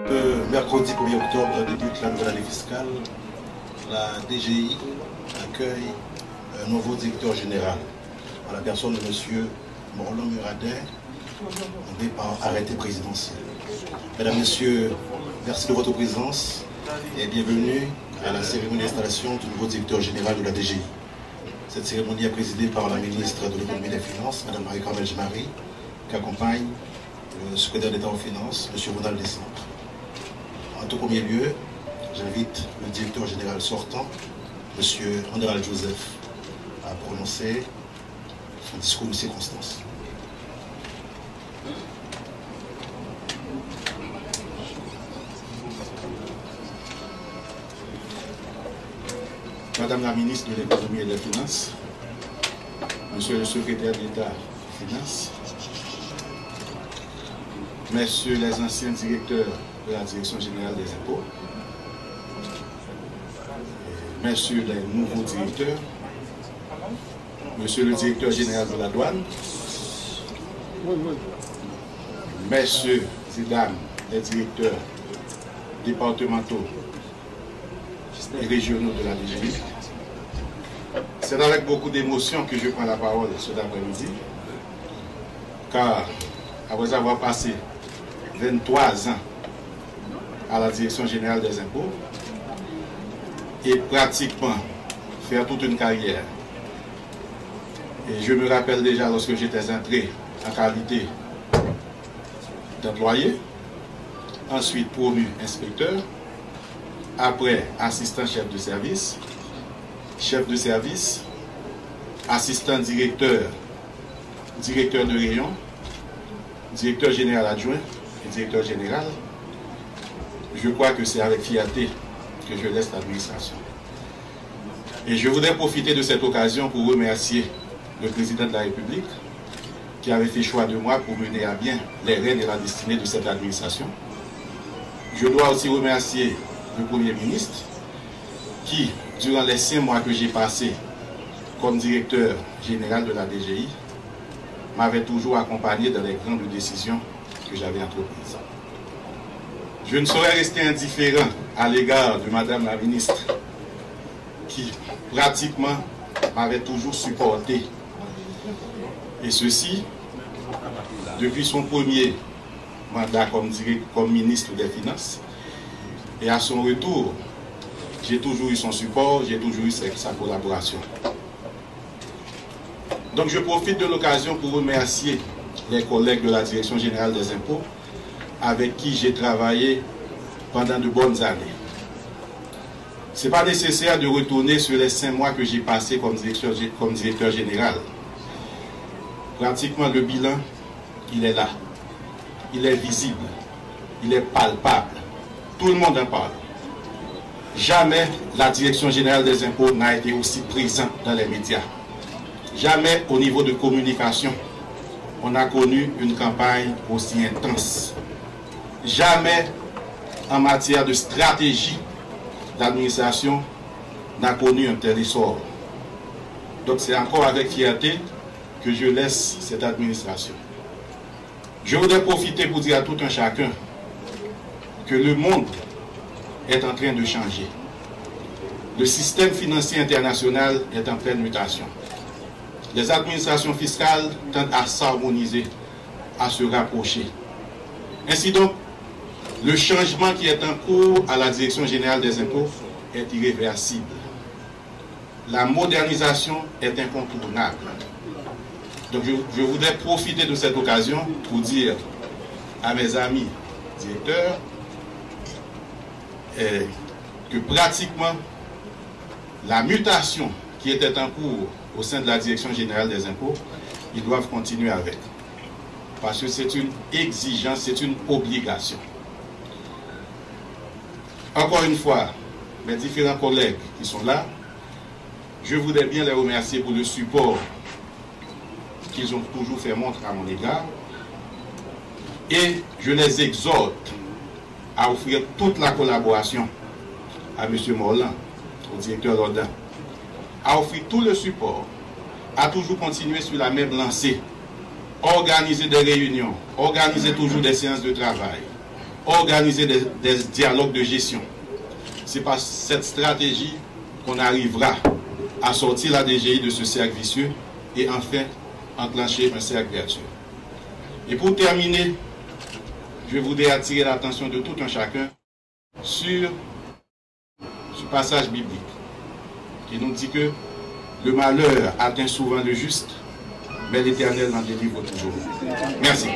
Mercredi 1er octobre débute la nouvelle année fiscale. La DGI accueille un nouveau directeur général à la personne de M. Morlan Muradin, nommé par arrêté présidentiel. Mesdames, Messieurs, merci de votre présence et bienvenue à la cérémonie d'installation du nouveau directeur général de la DGI. Cette cérémonie est présidée par la ministre de l'économie et des finances, Mme Marie-Carmel Jemari, qui accompagne le secrétaire d'État aux finances, M. Ronald Descentes. En tout premier lieu, j'invite le directeur général sortant, M. Andral Joseph, à prononcer son discours de circonstance. Madame la ministre de l'économie et des finances, Monsieur le secrétaire d'État aux finances, Messieurs les anciens directeurs de la Direction générale des impôts, Messieurs les nouveaux directeurs, Monsieur le directeur général de la douane, Messieurs et dames les directeurs départementaux et régionaux de la DGI, c'est avec beaucoup d'émotion que je prends la parole cet après-midi, car après avoir passé 23 ans à la Direction générale des impôts et pratiquement faire toute une carrière. Et je me rappelle déjà lorsque j'étais entré en qualité d'employé, ensuite promu inspecteur, après assistant chef de service, assistant directeur, directeur de rayon, directeur général adjoint et directeur général. Je crois que c'est avec fierté que je laisse l'administration. Et je voudrais profiter de cette occasion pour remercier le président de la République qui avait fait choix de moi pour mener à bien les rênes et la destinée de cette administration. Je dois aussi remercier le Premier ministre qui, durant les 5 mois que j'ai passés comme directeur général de la DGI, m'avait toujours accompagné dans les grandes décisions que j'avais entreprises. Je ne saurais rester indifférent à l'égard de Madame la ministre qui pratiquement m'avait toujours supporté. Et ceci, depuis son premier mandat comme ministre des Finances. Et à son retour, j'ai toujours eu son support, j'ai toujours eu sa collaboration. Donc je profite de l'occasion pour remercier les collègues de la Direction générale des impôts avec qui j'ai travaillé pendant de bonnes années. Ce n'est pas nécessaire de retourner sur les 5 mois que j'ai passés comme directeur général. Pratiquement le bilan, il est là. Il est visible. Il est palpable. Tout le monde en parle. Jamais la Direction générale des impôts n'a été aussi présente dans les médias. Jamais au niveau de communication, on a connu une campagne aussi intense. Jamais en matière de stratégie, l'administration n'a connu un tel essor. Donc c'est encore avec fierté que je laisse cette administration. Je voudrais profiter pour dire à tout un chacun que le monde est en train de changer. Le système financier international est en pleine mutation. Les administrations fiscales tendent à s'harmoniser, à se rapprocher. Ainsi donc, le changement qui est en cours à la Direction générale des impôts est irréversible. La modernisation est incontournable. Donc je voudrais profiter de cette occasion pour dire à mes amis directeurs que pratiquement la mutation qui était en cours au sein de la Direction générale des impôts, ils doivent continuer avec. Parce que c'est une exigence, c'est une obligation. Encore une fois, mes différents collègues qui sont là, je voudrais bien les remercier pour le support qu'ils ont toujours fait montre à mon égard. Et je les exhorte à offrir toute la collaboration à M. Morlan, au directeur Rodin, à offrir tout le support, à toujours continuer sur la même lancée, organiser des réunions, organiser toujours des séances de travail, organiser des dialogues de gestion. C'est par cette stratégie qu'on arrivera à sortir la DGI de ce cercle vicieux et enfin enclencher un cercle vertueux. Et pour terminer, je voudrais attirer l'attention de tout un chacun sur ce passage biblique qui nous dit que le malheur atteint souvent le juste, mais l'Éternel en délivre toujours. Merci.